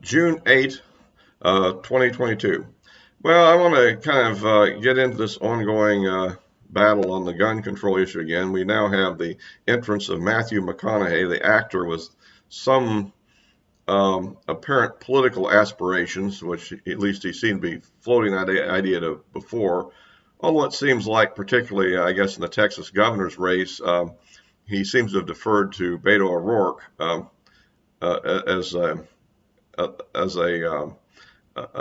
June 8th, 2022. Well, I want to kind of get into this ongoing battle on the gun control issue again. We now have the entrance of Matthew McConaughey, the actor with some apparent political aspirations, which at least he seemed to be floating that idea to before. Although it seems like, particularly, I guess, in the Texas governor's race, he seems to have deferred to Beto O'Rourke as as a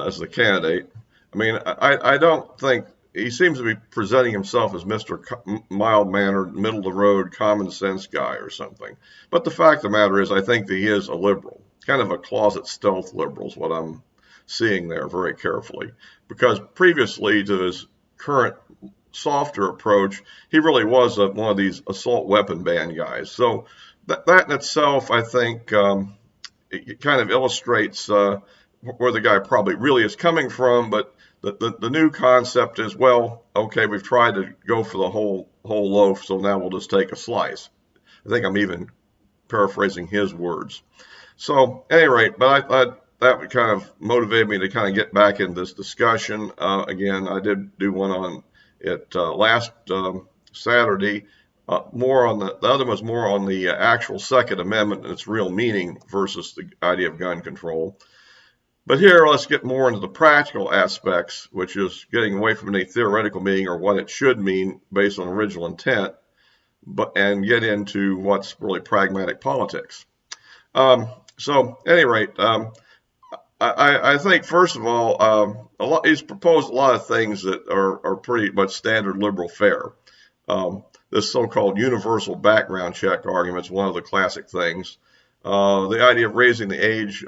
as the candidate. I mean, I don't think he seems to be presenting himself as Mr. Mild-mannered, middle-of-the-road, common-sense guy or something. But the fact of the matter is, I think that he is a liberal, kind of a closet stealth liberal is what I'm seeing there very carefully. Because previously to his current softer approach, he really was one of these assault weapon ban guys. So that in itself, I think, it kind of illustrates where the guy probably really is coming from. But the new concept is, well, okay, we've tried to go for the whole loaf, so now we'll just take a slice. I think I'm even paraphrasing his words. So, at any rate, but that would kind of motivate me to kind of get back in this discussion. Again, I did do one on it last Saturday. More on the other was more on the actual Second Amendment and its real meaning versus the idea of gun control. But here, let's get more into the practical aspects, which is getting away from any theoretical meaning or what it should mean based on original intent, and get into what's really pragmatic politics. So, at any rate, I think, first of all, he's proposed a lot of things that are pretty much standard liberal fare. This so-called universal background check argument is one of the classic things. The idea of raising the age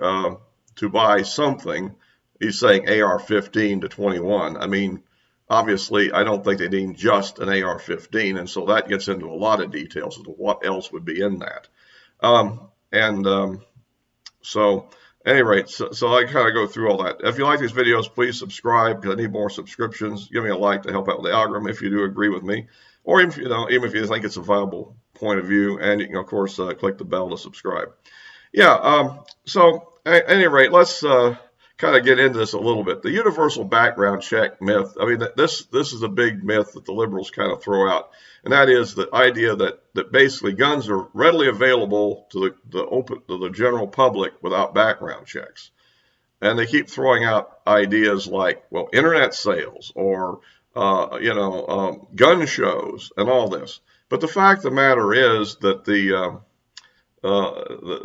to buy something, he's saying AR-15 to 21. I mean, obviously, I don't think they need just an AR-15, and so that gets into a lot of details as to what else would be in that. So, at any rate, so I kind of go through all that. If you like these videos, please subscribe, because I need more subscriptions. Give me a like to help out with the algorithm if you do agree with me, or even if you think it's a viable point of view, and you can, of course, click the bell to subscribe. Yeah, so at any rate, let's kind of get into this a little bit. The universal background check myth, I mean, this is a big myth that the liberals kind of throw out, and that is the idea that basically guns are readily available to the general public without background checks. And they keep throwing out ideas like, well, internet sales or gun shows and all this. But the fact of the matter is that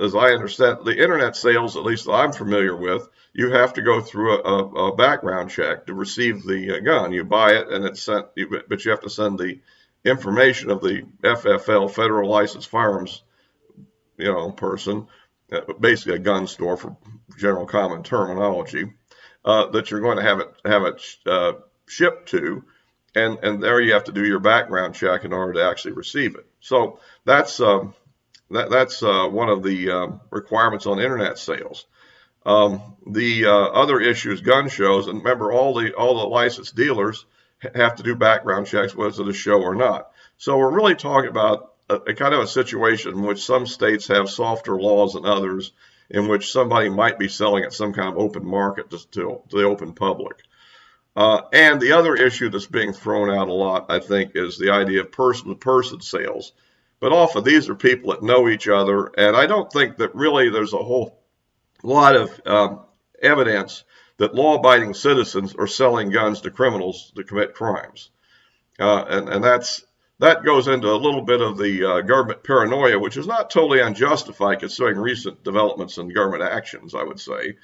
as I understand, the internet sales, at least that I'm familiar with, you have to go through a background check to receive the gun. You buy it, and it's sent, but you have to send the information of the FFL, Federal Licensed Firearms, person, basically a gun store for general common terminology, that you're going to have it shipped to, and there you have to do your background check in order to actually receive it. So that's one of the requirements on internet sales. The other issue is gun shows, and remember, all the licensed dealers have to do background checks, whether it's a show or not. So we're really talking about a kind of a situation in which some states have softer laws than others, in which somebody might be selling at some kind of open market to the open public. And the other issue that's being thrown out a lot, I think, is the idea of person-to-person sales. But often these are people that know each other, and I don't think that really there's a whole lot of evidence that law-abiding citizens are selling guns to criminals to commit crimes. And that goes into a little bit of the government paranoia, which is not totally unjustified considering recent developments in government actions, I would say,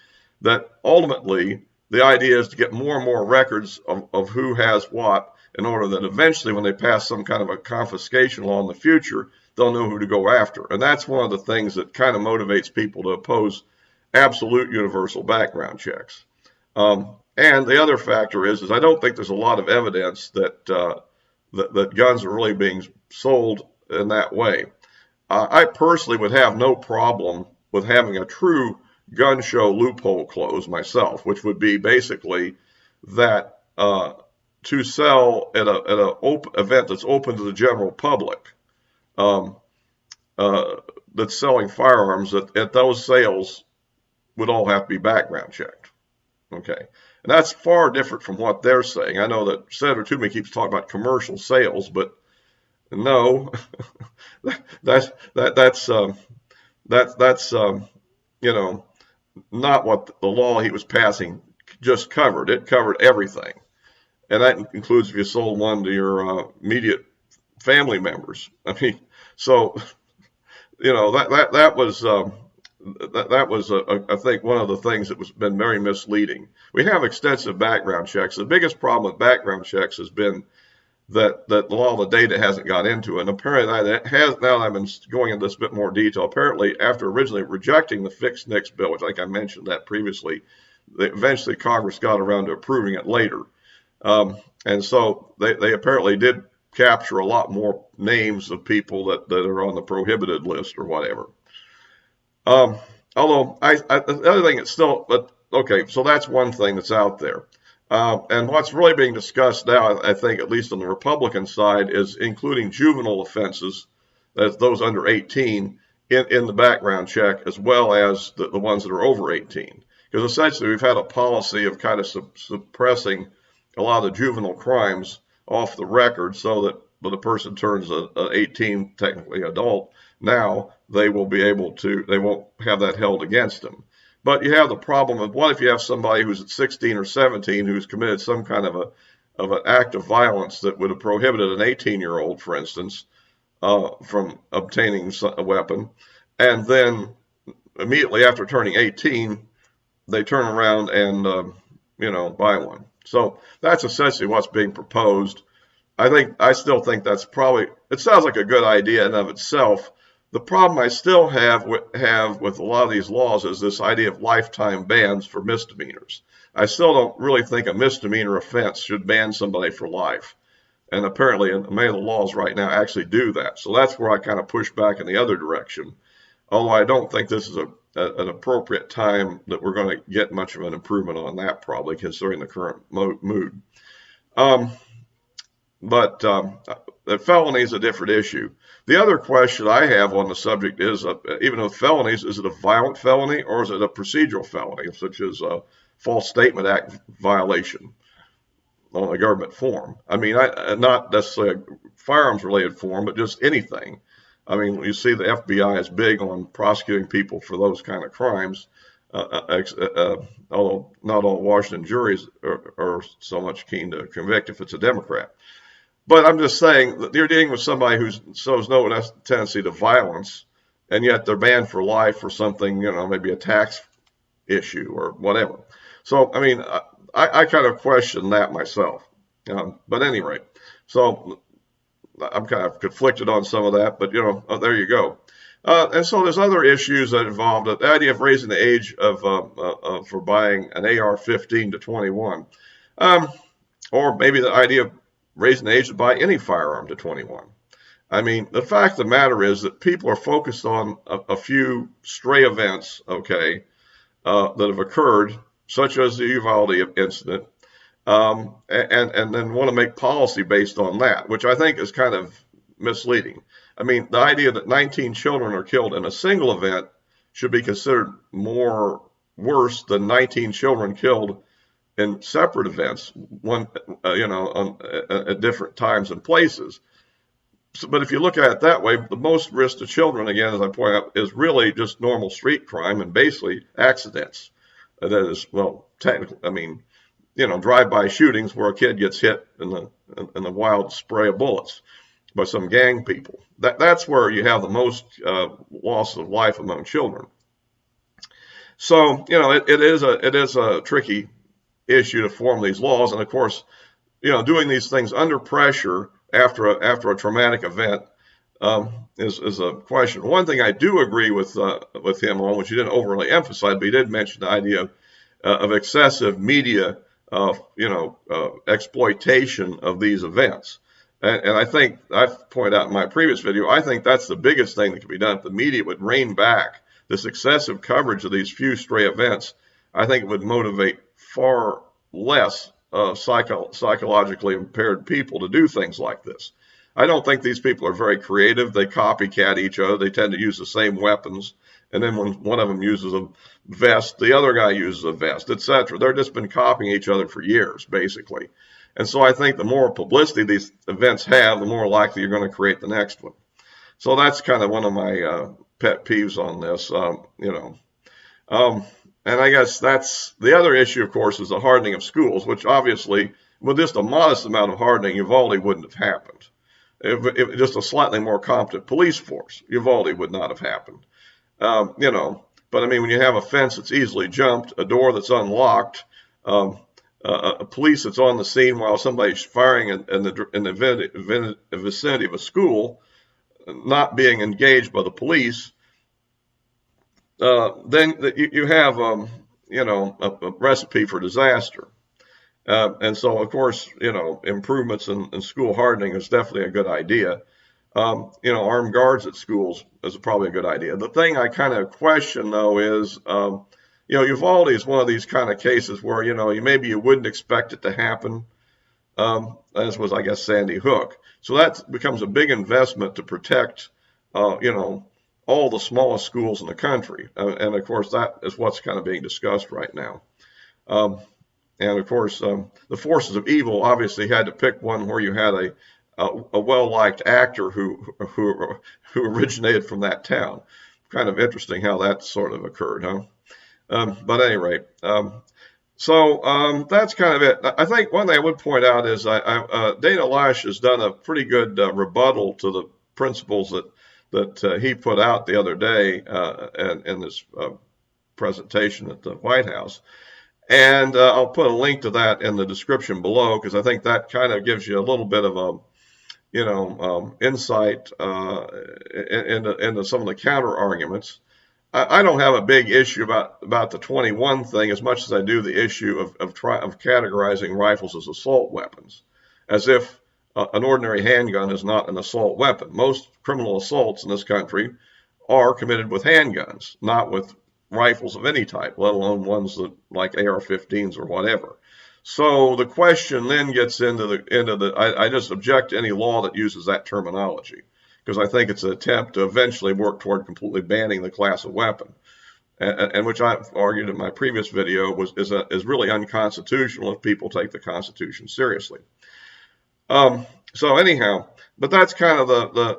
that ultimately the idea is to get more and more records of who has what, in order that eventually when they pass some kind of a confiscation law in the future, they'll know who to go after. And that's one of the things that kind of motivates people to oppose absolute universal background checks. And the other factor is I don't think there's a lot of evidence that guns are really being sold in that way. I personally would have no problem with having a true gun show loophole closed myself, which would be basically that to sell at an event that's open to the general public, that's selling firearms, at those sales, would all have to be background checked. Okay. And that's far different from what they're saying. I know that Senator Toomey keeps talking about commercial sales, but no, that's you know, not what the law he was passing just covered. It covered everything, and that includes if you sold one to your immediate family members. I mean, so that was I think one of the things that was been very misleading. We have extensive background checks. The biggest problem with background checks has been that a lot of the data hasn't got into it. And apparently that has, now I've been going into this a bit more detail, apparently after originally rejecting the fixed NICS bill, which like I mentioned that previously, eventually Congress got around to approving it later. And so they apparently did capture a lot more names of people that are on the prohibited list or whatever. Although the other thing it's still, but okay, so that's one thing that's out there. And what's really being discussed now, I think, at least on the Republican side, is including juvenile offenses, that's those under 18, in the background check, as well as the ones that are over 18. Because essentially we've had a policy of kind of suppressing a lot of the juvenile crimes off the record so that when the person turns 18, technically adult, now they will be able to, they won't have that held against them. But you have the problem of what if you have somebody who's at 16 or 17 who's committed some kind of an act of violence that would have prohibited an 18-year-old, for instance, from obtaining a weapon, and then immediately after turning 18, they turn around and buy one. So that's essentially what's being proposed. I still think that's probably, it sounds like a good idea in and of itself. The problem I still have with a lot of these laws is this idea of lifetime bans for misdemeanors. I still don't really think a misdemeanor offense should ban somebody for life. And apparently many of the laws right now actually do that. So that's where I kind of push back in the other direction. Although I don't think this is an appropriate time that we're going to get much of an improvement on that, probably considering the current mood. But the felony is a different issue. The other question I have on the subject is, even with felonies, is it a violent felony or is it a procedural felony, such as a False Statement Act violation on a government form? I mean, not necessarily a firearms-related form, but just anything. I mean, you see the FBI is big on prosecuting people for those kind of crimes, although not all Washington juries are so much keen to convict if it's a Democrat. But I'm just saying that you're dealing with somebody who shows no tendency to violence, and yet they're banned for life for something, maybe a tax issue or whatever. So, I mean, I kind of question that myself. But at any rate, so I'm kind of conflicted on some of that, but, there you go. And so there's other issues that involve the idea of raising the age of for buying an AR-15 to 21, or maybe the idea of raising the age to buy any firearm to 21. I mean, the fact of the matter is that people are focused on a few stray events, that have occurred, such as the Uvalde incident, and then want to make policy based on that, which I think is kind of misleading. I mean, the idea that 19 children are killed in a single event should be considered worse than 19 children killed in separate events, at different times and places. So, but if you look at it that way, the most risk to children, again, as I point out, is really just normal street crime and basically accidents. That is, well, technically, I mean, drive-by shootings where a kid gets hit in the wild spray of bullets by some gang people. That's where you have the most loss of life among children. So, it is a tricky issue to form these laws, and of course, doing these things under pressure after a traumatic event is a question. One thing I do agree with him on, which he didn't overly emphasize, but he did mention the idea of excessive media, exploitation of these events, and I think I've pointed out in my previous video, I think that's the biggest thing that can be done. If the media would rein back this excessive coverage of these few stray events, I think it would motivate far less psychologically impaired people to do things like this. I don't think these people are very creative. They copycat each other. They tend to use the same weapons, and then when one of them uses a vest, the other guy uses a vest, etc. They've just been copying each other for years, basically. And so I think the more publicity these events have, the more likely you're going to create the next one. So that's kind of one of my pet peeves on this, and I guess that's the other issue, of course, is the hardening of schools, which obviously, with just a modest amount of hardening, Uvalde wouldn't have happened. If just a slightly more competent police force, Uvalde would not have happened. But I mean, when you have a fence that's easily jumped, a door that's unlocked, a police that's on the scene while somebody's firing in the vicinity of a school, not being engaged by the police, then you have, a recipe for disaster. And so, of course, improvements in school hardening is definitely a good idea. Armed guards at schools is probably a good idea. The thing I kind of question, though, is, Uvalde is one of these kind of cases where, maybe you wouldn't expect it to happen, as was, I guess, Sandy Hook. So that becomes a big investment to protect, all the smallest schools in the country. And, of course, that is what's kind of being discussed right now. And, of course, the forces of evil obviously had to pick one where you had a well-liked actor who originated from that town. Kind of interesting how that sort of occurred, huh? But at any rate, so that's kind of it. I think one thing I would point out is Dana Loesch has done a pretty good rebuttal to the principles that he put out the other day in this presentation at the White House. And I'll put a link to that in the description below, because I think that kind of gives you a little bit of a, insight into some of the counter arguments. I don't have a big issue about the 21 thing as much as I do the issue of categorizing rifles as assault weapons, as if an ordinary handgun is not an assault weapon. Most criminal assaults in this country are committed with handguns, not with rifles of any type, let alone ones that like AR-15s or whatever. So the question then gets into the I just object to any law that uses that terminology, because I think it's an attempt to eventually work toward completely banning the class of weapon, and which I've argued in my previous video is really unconstitutional if people take the Constitution seriously. So anyhow, but that's kind of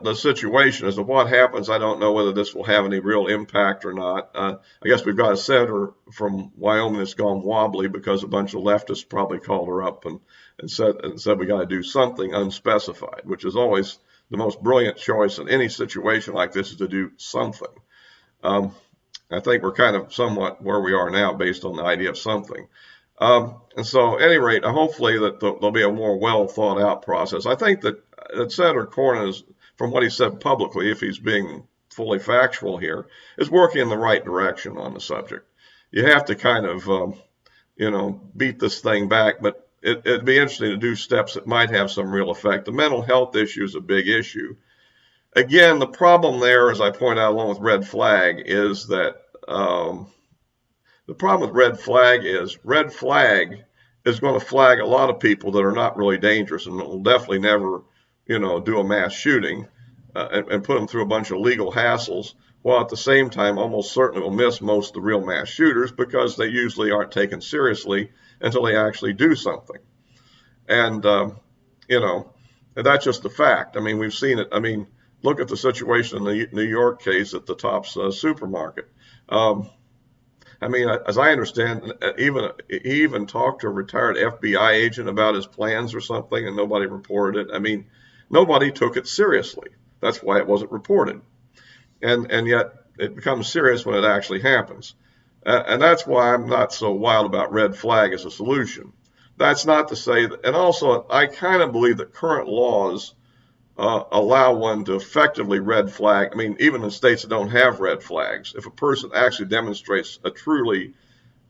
the situation. As to what happens, I don't know whether this will have any real impact or not. I guess we've got a senator from Wyoming that's gone wobbly because a bunch of leftists probably called her up and said we got to do something unspecified, which is always the most brilliant choice in any situation like this, is to do something. I think we're kind of somewhat where we are now based on the idea of something. And so, at any rate, hopefully that there'll be a more well thought out process. I think that Senator Cornyn is, from what he said publicly, if he's being fully factual here, is working in the right direction on the subject. You have to kind of, beat this thing back, but it'd be interesting to do steps that might have some real effect. The mental health issue is a big issue. Again, the problem there, as I point out along with red flag, is that the problem with red flag is going to flag a lot of people that are not really dangerous and will definitely never, do a mass shooting and put them through a bunch of legal hassles, while at the same time almost certainly will miss most of the real mass shooters because they usually aren't taken seriously until they actually do something. And, that's just a fact. I mean, we've seen it. I mean, look at the situation in the New York case at the Tops supermarket. I mean, as I understand, he even talked to a retired FBI agent about his plans or something, and nobody reported it. I mean, nobody took it seriously. That's why it wasn't reported. And yet it becomes serious when it actually happens. And that's why I'm not so wild about red flag as a solution. That's not to say that, and also I kind of believe that current laws allow one to effectively red flag. I mean, even in states that don't have red flags, if a person actually demonstrates a truly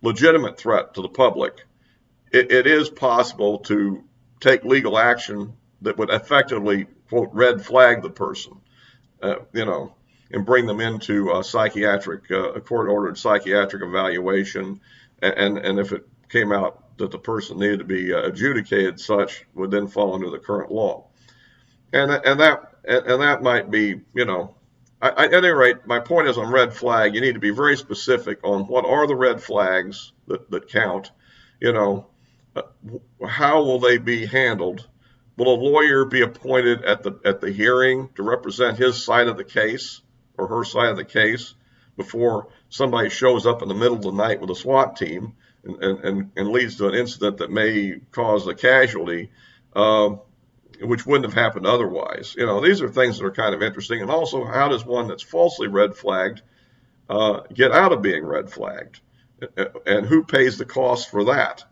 legitimate threat to the public, it is possible to take legal action that would effectively, quote, red flag the person, and bring them into a court-ordered psychiatric evaluation. And if it came out that the person needed to be adjudicated, such would then fall under the current law. And that might be, At any rate, my point is on red flag, you need to be very specific on what are the red flags that count. You know, uh, how will they be handled? Will a lawyer be appointed at the hearing to represent his side of the case or her side of the case before somebody shows up in the middle of the night with a SWAT team and leads to an incident that may cause a casualty? Which wouldn't have happened otherwise. These are things that are kind of interesting. And also, how does one that's falsely red flagged get out of being red flagged? And who pays the cost for that?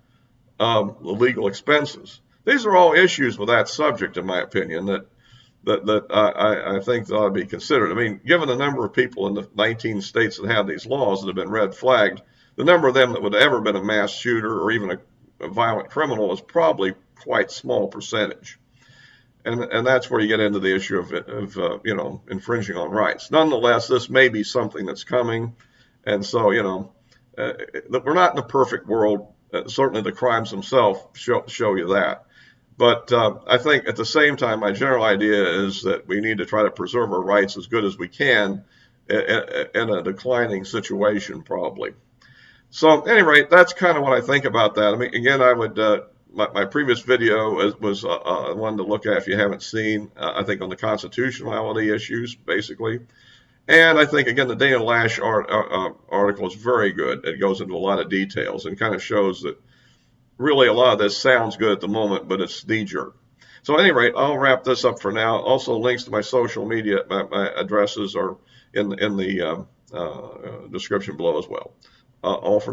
The legal expenses. These are all issues with that subject, in my opinion, that I think ought to be considered. I mean, given the number of people in the 19 states that have these laws that have been red flagged, the number of them that would have ever been a mass shooter or even a violent criminal is probably quite small percentage. And that's where you get into the issue of infringing on rights. Nonetheless, this may be something that's coming, and so we're not in a perfect world. Certainly, the crimes themselves show you that. But I think at the same time, my general idea is that we need to try to preserve our rights as good as we can in a declining situation, probably. So, at any rate, that's kind of what I think about that. I mean, again, I would. My previous video was one to look at if you haven't seen, I think, on the constitutionality issues, basically. And I think, again, the Dana Loesch article is very good. It goes into a lot of details and kind of shows that really a lot of this sounds good at the moment, but it's knee-jerk. So, at any rate, I'll wrap this up for now. Also, links to my social media, my addresses are in the description below as well. All for now.